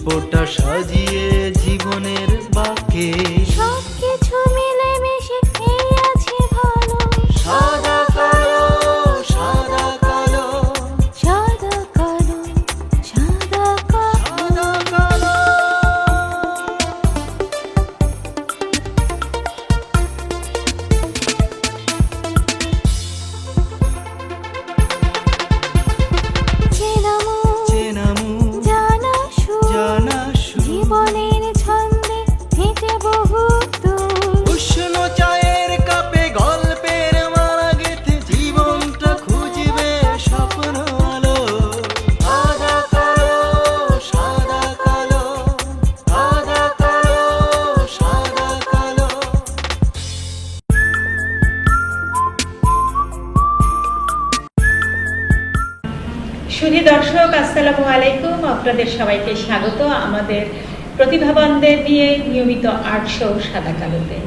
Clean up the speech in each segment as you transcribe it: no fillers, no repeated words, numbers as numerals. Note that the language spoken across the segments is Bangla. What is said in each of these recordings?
শিল্পটা সাজিয়ে জীবনের বাঁকে সবকিছু মিলে মিশে এই আছে ভালো। সাদা কালো সাদা কালো সাদা কালো সাদা কালো। সাদা কালো। চেনামু চেনামু জানা সুর জানা সুর জীবনের ছন্দে হেঁটে বহু দূর। উষ্ণ চায়ের কাপে গল্পের মালা গেঁথে জীবনটা খুঁজবে স্বপ্ন আলো। সাদা কালো সাদা কালো সাদা কালো সাদা কালো। সুধী দর্শক, আসসালামু আলাইকুম। আপনাদের সবাইকে স্বাগত আমাদের প্রতিভাবানদের নিয়ে নিয়মিত আর্ট শো সাদা কালোতে।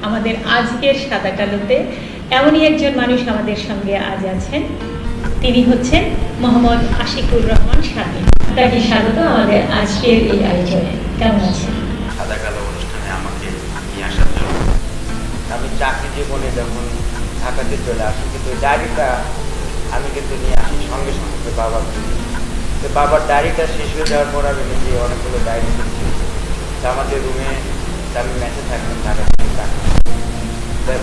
আমাদের আজকের সাদা কালোতে এমনই একজন মানুষ আমাদের সঙ্গে আজ আছেন। তিনি হচ্ছেন মোহাম্মদ আশিকুর রহমান শামীম। তাকে স্বাগত আমাদের আজকের এই আয়োজনে। কেমন আছেন? সাদা কালো অনুষ্ঠানে আমাকে নিয়ে আসার জন্য। আমি চাকরি জীবনে যখন ঢাকাতে চলে আসি, কিন্তু ডায়েরিটা আমি কিন্তু নিয়ে আসি সঙ্গে সঙ্গে তো বাবার জন্য। তো বাবার ডায়েরিটা শেষ হয়ে যাওয়ার পর আমি নিজে অনেকগুলো ডায়েরি কিনছি। তো আমাদের রুমে আমি ম্যাচে থাকতাম ঢাকা থেকে চাকরি।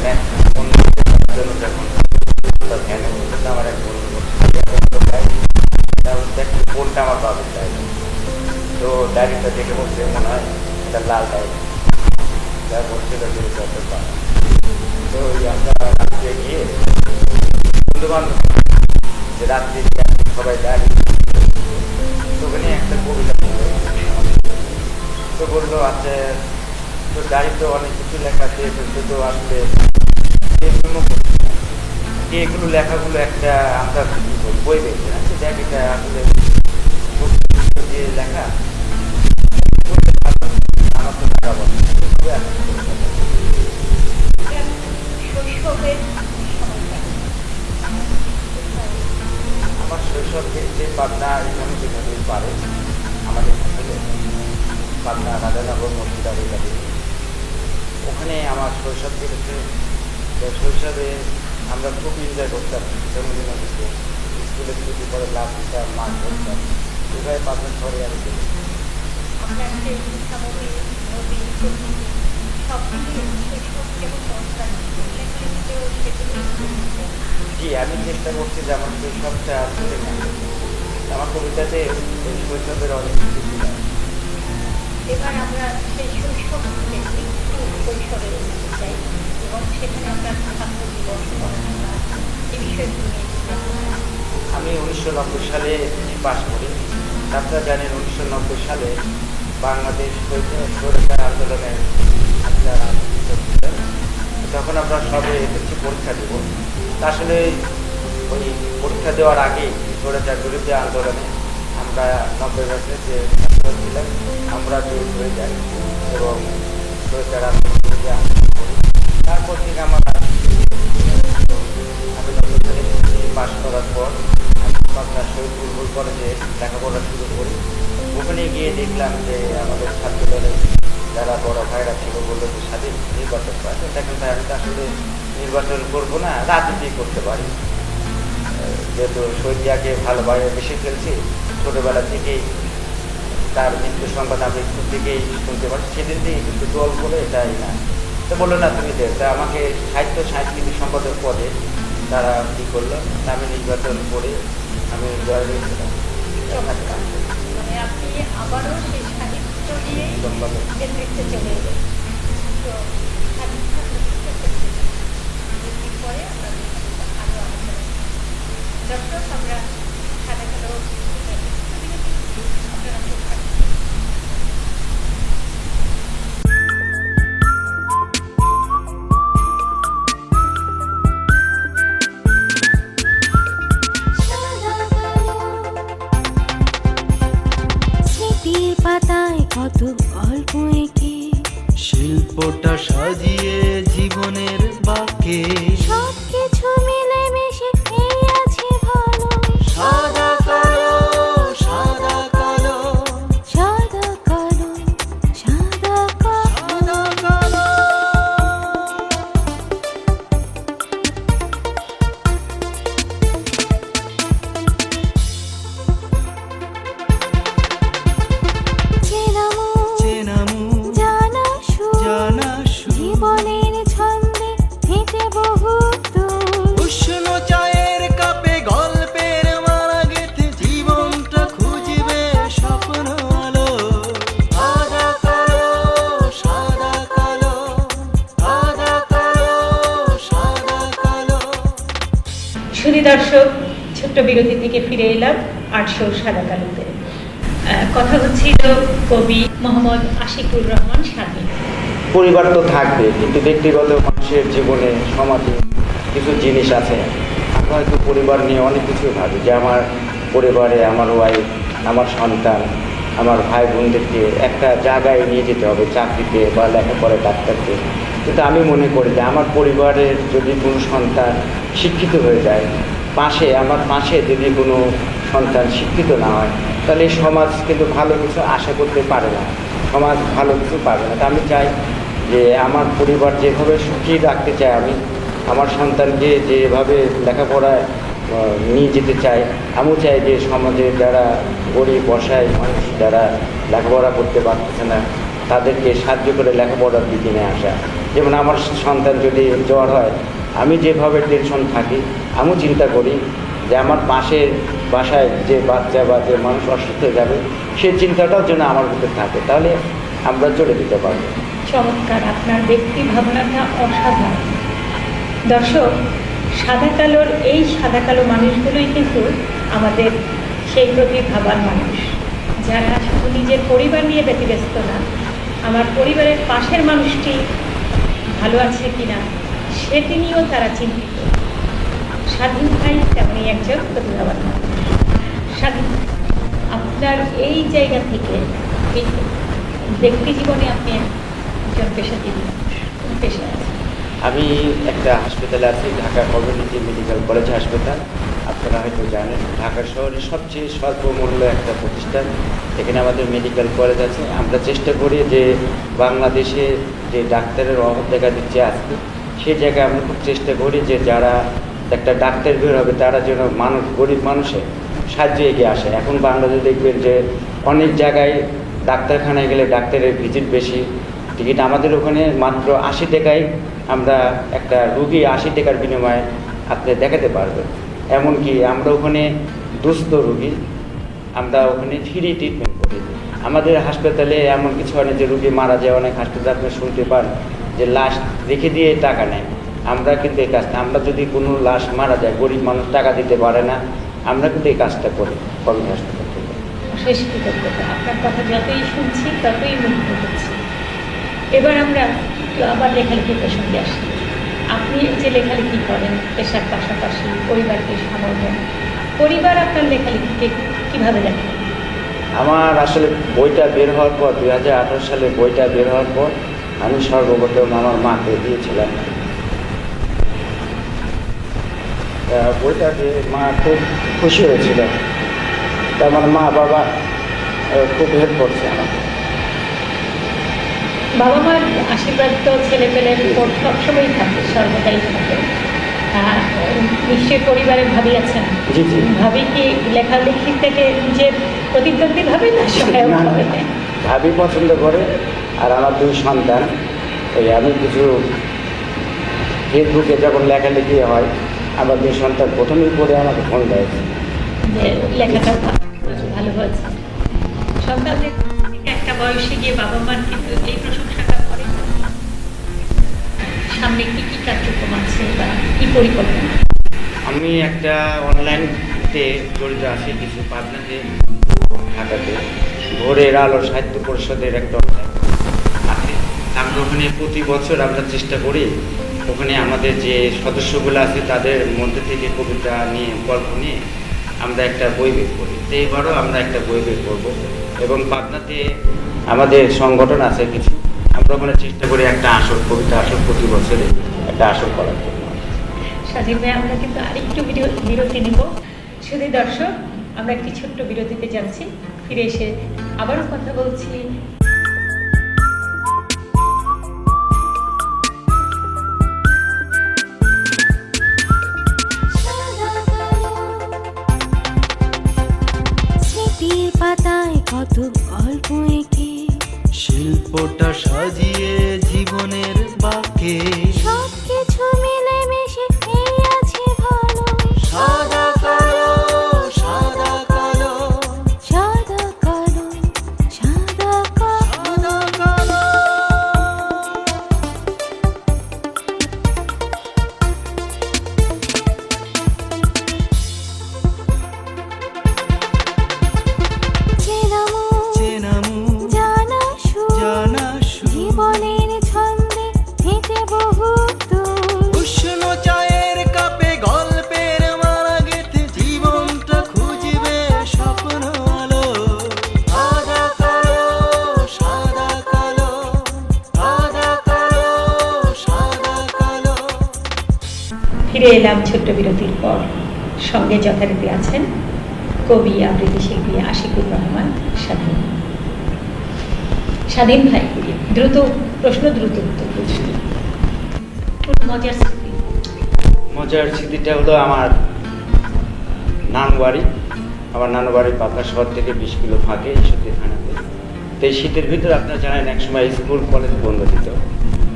ম্যাচ জন্য যখন ভ্যানে বলতে আমার এক বন্ধু দেখছি কোনটা আমার বাবার ডায়েরি। তো ডায়েরিটা দেখে বলছে মনে হয় এটা লাল ডায়েরি, যা বলছিল যে যত পাওয়া। তো আমরা রাত্রে গিয়ে বন্ধু বান্ধব যে রাত্রে সবাই ডায়েরি, ওখানে একটা কবিতা তো বললো আচ্ছা তো ডায়েরিতে অনেক কিছু লেখা আছে, তো আসলে এগুলো লেখাগুলো একটা আমরা বই পেয়েছি না, ডায়েরিটা আসলে যে লেখা আমার তো আমার শৈশব যে পাবনা এখানে যেখানে পারে আমাদের ছেলে পাবনা রাধানগর মসজিদার এলাকাতে, ওখানে আমার শৈশব কেটেছে। শৈশবে আমরা খুব এনজয় করতাম, জন্মদিনের দিকে স্কুলে ছুটি করে লাভ দিতাম, মাছ ধরতাম, এভাবে পাবনা শহরে আমি দেখি। জি, আমি চেষ্টা করছি যে আমার শৈশবটা ভুলে না। আমার কবিতাতে এই শৈশবের অনেক কিছু ছিল। এবার আমরা সেই শৈশব থেকে একটু কৈশোরে যেতে চাই এবং সেখানে আমরা ছাত্র জীবন পড়াশোনা এই বিষয়গুলো নিয়ে আমি 1990 সালে পাস করি। আপনারা জানেন 1990 সালে বাংলাদেশ স্বৈরাচার আন্দোলনের তখন আমরা সবে এসেছি পরীক্ষা দেব। আসলে ওই পরীক্ষা দেওয়ার আগেই স্বৈরাচার বিরোধী আন্দোলনে আমরা 90 বছরের যে ছাত্র ছিলাম আমরা জড়িত হয়ে যাই এবং স্বৈরাচার আন্দোলন করি। তারপর থেকে আমার আমি 90 সালে পাস করার পর আপনার শহীদপুর কলেজে লেখাপড়া শুরু করি। ওখানে গিয়ে দেখলাম যে আমাদের ছাত্র দলের যারা বড় ভাইরা ছিল বললো যে স্বাধীন নির্বাচন করা, দেখেন ভাই আমি তো আসলে নির্বাচন করবো না, রাজনীতি করতে পারি। যেহেতু শহীদিয়াকে ভালোভাবে বেশি ফেলছি, ছোটোবেলা থেকেই তার মৃত্যু সংবাদ আমি স্কুল থেকেই শুনতে পারি, সেদিন দিয়ে কিন্তু দল বলে এটাই না। তো বললো না তুমি দেখ, তা আমাকে সাংস্কৃতিক সম্পাদক পদে তারা কী করলো, আমি নির্বাচন করে আমি জয় হয়েছিলাম। মানে আপনি আবারও সেই সাহিত্য নিয়েই নেতৃত্বে চলে এলেন। তো পরে আমরা আরও আলোচনা দর্শক আমরা সাদা কালো আপনারা খুব পাতায় কত গল্প এঁকে শিল্পটা সাজিয়ে জীবনের বাঁকে সবকিছু মিলে মিশে এই আছে ভালো। সাদা কালো সাদা কালো সাদা দর্শক, ছোট্ট বিরতি থেকে ফিরে এলাম আটশো সাদা কালোতে। কথা হচ্ছিল কবি মোহাম্মদ আশিকুর রহমান স্বাধীন। পরিবার তো থাকবে, কিন্তু ব্যক্তিগত মানুষের জীবনে সমাজে কিছু জিনিস আছে। আমরা হয়তো পরিবার নিয়ে অনেক কিছু ভাবি, যে আমার পরিবারে আমার ওয়াইফ, আমার সন্তান, আমার ভাই বোনদেরকে একটা জায়গায় নিয়ে যেতে হবে, চাকরিতে বা লেখাপড়া ডাক্তারকে। কিন্তু আমি মনে করি যে আমার পরিবারের যদি কোনো সন্তান শিক্ষিত হয়ে যায়, আমার পাশে যদি কোনো সন্তান শিক্ষিত না হয়, তাহলে এই সমাজ কিন্তু ভালো কিছু আশা করতে পারে না, সমাজ ভালো কিছু পাবে না। তা আমি চাই যে আমার পরিবার যেভাবে সুখী রাখতে চাই, আমি আমার সন্তানকে যেভাবে লেখাপড়ায় নিয়ে যেতে চাই, আমিও চাই যে সমাজে যারা গরিব অসহায় মানুষ, যারা লেখাপড়া করতে পারতেছে না, তাদেরকে সাহায্য করে লেখাপড়ার দিকে নিয়ে আসা। যেমন আমার সন্তান যদি জ্বর হয়, আমি যেভাবে টেনশন থাকি, আমিও চিন্তা করি যে আমার পাশের বাসায় যে বাচ্চা বা যে মানুষ অসুস্থ হয়ে যাবে, সেই চিন্তাটাও যেন আমার ভিতরে থাকে, তাহলে আমরা চলে দিতে পারবো। চমৎকার, আপনার ব্যক্তি ভাবনাটা অসাধারণ। দর্শক, সাদা কালোর এই সাদা কালো মানুষগুলোই কিন্তু আমাদের সেই প্রতিভাবান মানুষ, যারা শুধু নিজের পরিবার নিয়ে ব্যতিব্যস্ত না, আমার পরিবারের পাশের মানুষটি ভালো আছে কিনা সেটি নিয়েও তারা চিন্তিত। স্বাধীন ভাই তেমনই একজন প্রতিভাবান মানুষ। স্বাধীন, আপনার এই জায়গা থেকে এই ব্যক্তি জীবনে আপনি একজন পেশাজীবী মানুষ, পেশা আছে। আমি একটা হাসপাতালে আছি, ঢাকা কমিউনিটি মেডিকেল কলেজ হাসপাতাল। আপনারা হয়তো জানেন, ঢাকা শহরের সবচেয়ে স্বল্পমূল্য একটা প্রতিষ্ঠান। এখানে আমাদের মেডিকেল কলেজ আছে। আমরা চেষ্টা করি যে বাংলাদেশে যে ডাক্তারের অভাব দেখা দিচ্ছে আজকে, সেই জায়গায় আমরা খুব চেষ্টা করি যে যারা একটা ডাক্তার বের হবে, তারা যেন গরিব মানুষের সাহায্যে এগিয়ে আসে। এখন বাংলাদেশে দেখবেন যে অনেক জায়গায় ডাক্তারখানায় গেলে ডাক্তারের ভিজিট বেশি, টিকিট আমাদের ওখানে মাত্র 80 টাকায় আমরা একটা রুগী 80 টাকার বিনিময়ে আপনি দেখাতে পারবেন। এমনকি আমরা ওখানে দুস্থ রুগী, আমরা ওখানে ফ্রি ট্রিটমেন্ট করি। আমাদের হাসপাতালে এমন কিছু হয় না যে রুগী মারা যায়। অনেক হাসপাতালে আপনি শুনতে পান যে লাশ রেখে দিয়ে টাকা নেয়। আমরা কিন্তু এই কাজটা, আমরা যদি কোনো লাশ মারা যায়, গরিব মানুষ টাকা দিতে পারে না, আমরা কিন্তু এই কাজটা করি কমিউনিটি হাসপাতাল থেকে। শেষ কৃতজ্ঞতা। আপনার কথা যতই শুনছি ততই মুগ্ধ হচ্ছি। এবার আমরা একটু আবার লেখালেখির প্রসঙ্গে আসি। আপনি যে লেখালেখি করেন পেশার পাশাপাশি পরিবারকে সামল দেন, পরিবার আপনার লেখালেখিকে কীভাবে দেখেন? আমার আসলে বইটা বের হওয়ার পর, 2018 সালে বইটা বের হওয়ার পর, আমি সর্বপ্রথম আমার মাকে দিয়েছিলাম। বইটাকে মা খুব খুশি হয়েছিল। তা আমার মা বাবা খুব হেল্প করছে আমাকে। বাবা মার আশীর্বাদ তো ছেলে পেলের উপর সবসময়ই থাকে, সর্বদাই থাকে। নিশ্চয়ই পরিবারের ভাবি আছেন। জি জি। ভাবি কি লেখালেখি থেকে নিজের প্রতিদ্বন্দ্বী ভাবে না সহায়ক হবে? ভাবি পছন্দ করে। আর আমার 2 সন্তান, ওই আমি কিছু ফেসবুকে যখন লেখালেখি হয়, আমার 2 সন্তান প্রথমেই পড়ে আমাকে ফোন দেয় যে লেখাটা ভালো হয়েছে। সন্তানদের একটা বয়সে গিয়ে বাবা মার কিন্তু এই প্রশংসাটা করে। সামনে কি কি কার্যক্রম আছে বা কি পরিকল্পনা? আমি একটা অনলাইনতে জড়িত আছি, কিছু পাবনাতে, ঢাকাতে ভোরের আলো সাহিত্য পরিষদের একটা অনলাইন আছে। আমরা ওখানে প্রতি বছর আমরা চেষ্টা করি, ওখানে আমাদের যে সদস্যগুলো আছে তাদের মধ্যে থেকে কবিতা নিয়ে, গল্প নিয়ে আমরা একটা বই বের করি। তো এবারও আমরা একটা বই বের করবো। এবং পাবনাতে আমাদের সংগঠন আছে কিছু, আমরা ওখানে চেষ্টা করি একটা আসর, কবিতা আসর প্রতি বছরে একটা আসর করার জন্য। স্বাধীন ভাই, আমরা কিন্তু আরেকটু বিরতি নিব। শুধু দর্শক, আমরা একটি ছোট্ট বিরতিতে যাচ্ছি, ফিরে এসে আবারও কথা বলছি। স্মৃতির পাতায় কত গল্প এঁকে, শিল্পটা সাজিয়ে জীবনের বাঁকে, সবকিছু মিলে মিশে এই আছে ভালো। সাদা কালো, সাদা কালো, সাদা কালো, সাদা কালো। সাদা কালো। ফিরে এলাম ছোট্ট বিরতির পর। সঙ্গে যথারীতি আছেন কবি আবৃত্তি শিল্পী আশিকুর রহমান স্বাধীন। স্বাধীন ভাই, দ্রুত প্রশ্ন, দ্রুত উত্তর। কোন মজার স্মৃতি? মজার স্মৃতিটা হলো আমার নানু বাড়ি। আমার নানু বাড়ি পাবনা শহর থেকে 20 কিলো ফাঁকে ঈশ্বরদী থানাতে। তো এই শীতের ভিতরে আপনারা জানেন এক সময় স্কুল কলেজ বন্ধ দিত।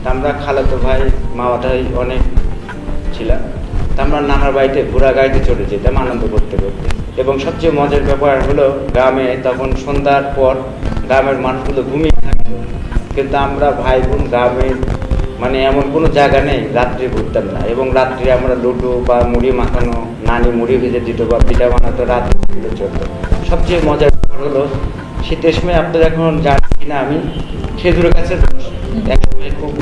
তা আমরা খালাতো ভাই মামা ভাই অনেক ছিলাম। তা আমরা নানার বাড়িতে ঘোড়া গাড়িতে চড়ে যেতাম আনন্দ করতে করতে। এবং সবচেয়ে মজার ব্যাপার হলো গ্রামে তখন সন্ধ্যার পর গ্রামের মানুষগুলো ঘুমিয়ে থাকতো, কিন্তু আমরা ভাই বোন গ্রামের মানে এমন কোনো জায়গা নেই রাত্রে ঘুরতাম না। এবং রাত্রে আমরা লুডো বা মুড়ি মাখানো, নানি মুড়ি ভেজে দিত বা পিঠা বানাতো, রাত্রে চলতো। সবচেয়ে মজার ব্যাপার হলো শীতের সময় আপনারা এখন জানেন কিনা আমি খেজুর গাছের একসময় খুব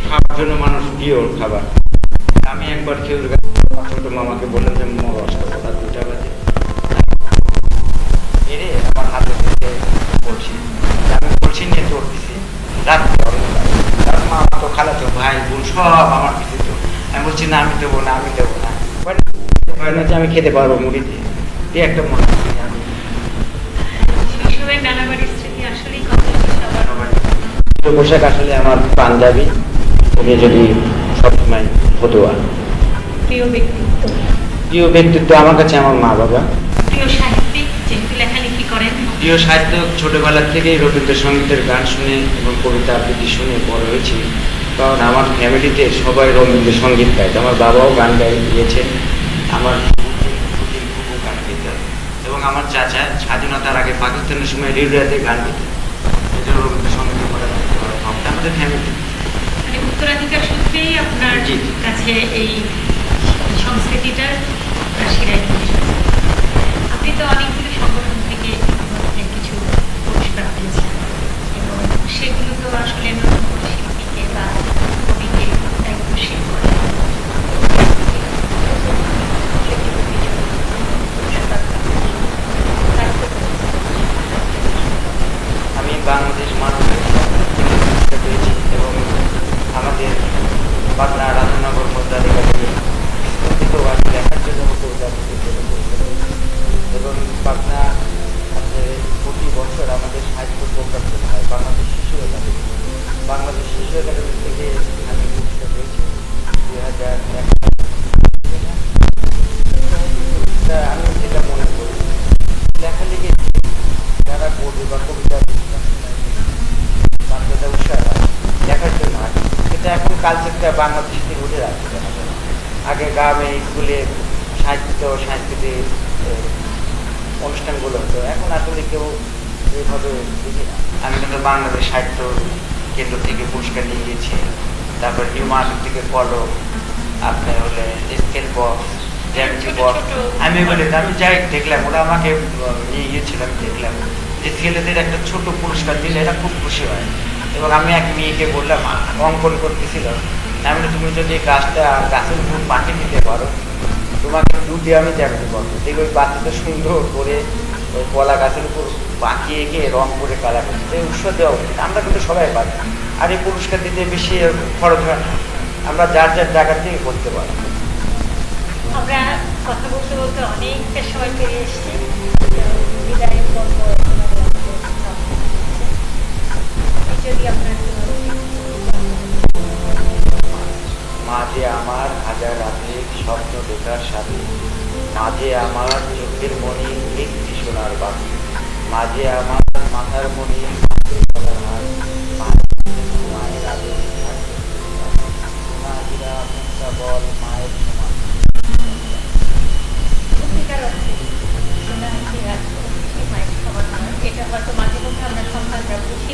খাওয়ার জন্য মানুষ প্রিয় খাবার। আমি একবার খেজুর গাছ ছোট মামাকে বললাম যে রস খাবো, রাত 2টা বাজে এরে আমার হাতে দিতে বলছি, আমি বলছি নিয়ে চড়তেছি রাত্রে মা তো খালাতো ভাই বোন সব আমার পিছিয়ে তো। আমি বলছি না আমি দেবো না, আমি দেবো না, না যে আমি খেতে পারবো মুড়ি দিয়ে। এই একটা মনে হচ্ছে আমি শৈশবের নানাবাড়ির স্মৃতি আসলেই কত পোশাক আসলে আমার পাঞ্জাবি, উনি যদি সবসময় ফতুয়া। প্রিয় ব্যক্তিত্ব? প্রিয় ব্যক্তিত্ব আমার কাছে আমার মা বাবা। প্রিয় সাহিত্যিক, যেহেতু লেখালেখি করেন? প্রিয় সাহিত্য ছোটবেলা থেকেই রবীন্দ্রসঙ্গীতের গান শুনে এবং কবিতা আবৃত্তি শুনে বড় হয়েছি। কারণ আমার ফ্যামিলিতে সবাই রবীন্দ্রসঙ্গীত গায়। আমার বাবাও গান গিয়েছেন, আমার খুব গান গেতেন এবং আমার চাচা স্বাধীনতার আগে পাকিস্তানের সময় রেডিওতে গান গেতেন। এটা রবীন্দ্রসঙ্গীতের করা আমাদের ফ্যামিলি। মানে উত্তরাধিকার সূত্রেই আপনার কাছে এই সংস্কৃতিটার শিরায় পৌঁছেছে। আপনি তো অনেকগুলো সংগঠন থেকে কিছু পুরস্কার পেয়েছেন এবং সেগুলো তো আসলে নতুন কোনো শিল্পীকে বা কবিকে দায়িত্বশীল করে। আমি বাংলাদেশ মানবিক পেয়েছি এবং আমাদের পাবনা রাধানগর মধ্যাধিকারী দেখার জন্য এবং পাবনা প্রতি বছর আমাদের সাহিত্য প্রোগ্রাম করা হয় বাংলাদেশ শিশু একাডেমি। বাংলাদেশ শিশু একাডেমি থেকে আমি পুরস্কার পেয়েছি 2001। আমি যেটা মনে করি লেখালেখি যারা পড়বে বা কবিতা বাচ্চাটা উৎসাহ লেখার জন্য হয়, সেটা এখন কালচারটা বাংলাদেশ থেকে উঠে রাখছে। আগে গ্রামে স্কুলে সাহিত্য সাংস্কৃতিক অনুষ্ঠানগুলো হতো, এখন আসলে কেউ এইভাবে দেখি না। আমি কিন্তু বাংলাদেশ সাহিত্য কেন্দ্র থেকে পুরস্কার নিয়ে গিয়েছি। তারপর হিউমান থেকে কলম, আপনার হলে স্কেল বক্স, জ্যামিতি বক্স। আমি যাই দেখলাম ওরা আমাকে নিয়ে গিয়েছিলাম, দেখলাম যে ছেলেদের একটা ছোট পুরস্কার দিলে এরা খুব খুশি হয়। এবং আমি এক মেয়েকে বললাম অঙ্কন করতেছিল, আমি তুমি যদি গাছের উপর পাখি দিতে পারো তোমাকে দুটি আমি জ্যামিতি করবো। দেখবে ওই বাচ্চাটা সুন্দর করে ওই কলা গাছের উপর পাখি এঁকে রং করে কালার করছে, এই উৎসব দেওয়া উচিত। আমরা কিন্তু সবাই পারি, আর এই পুরস্কার দিতে বেশি খরচ হয় না, আমরা যার যার জায়গা থেকে করতে পারি। আমরা কথা বলতে বলতে অনেকটা সময় পেরিয়ে এসেছি। বিদায়ের পর্ব যদি আপনার মাঝে আমার হাজার রাতে স্বপ্ন দেখার সাথে, মাঝে আমার চোখের মণি একটি সোনার বাকি, মাঝে আমার মাথার মণি মায়ের আদর বল মায়ের সমান। এটা হয়তো মাঝে মধ্যে আমরা সন্তানরা বুঝি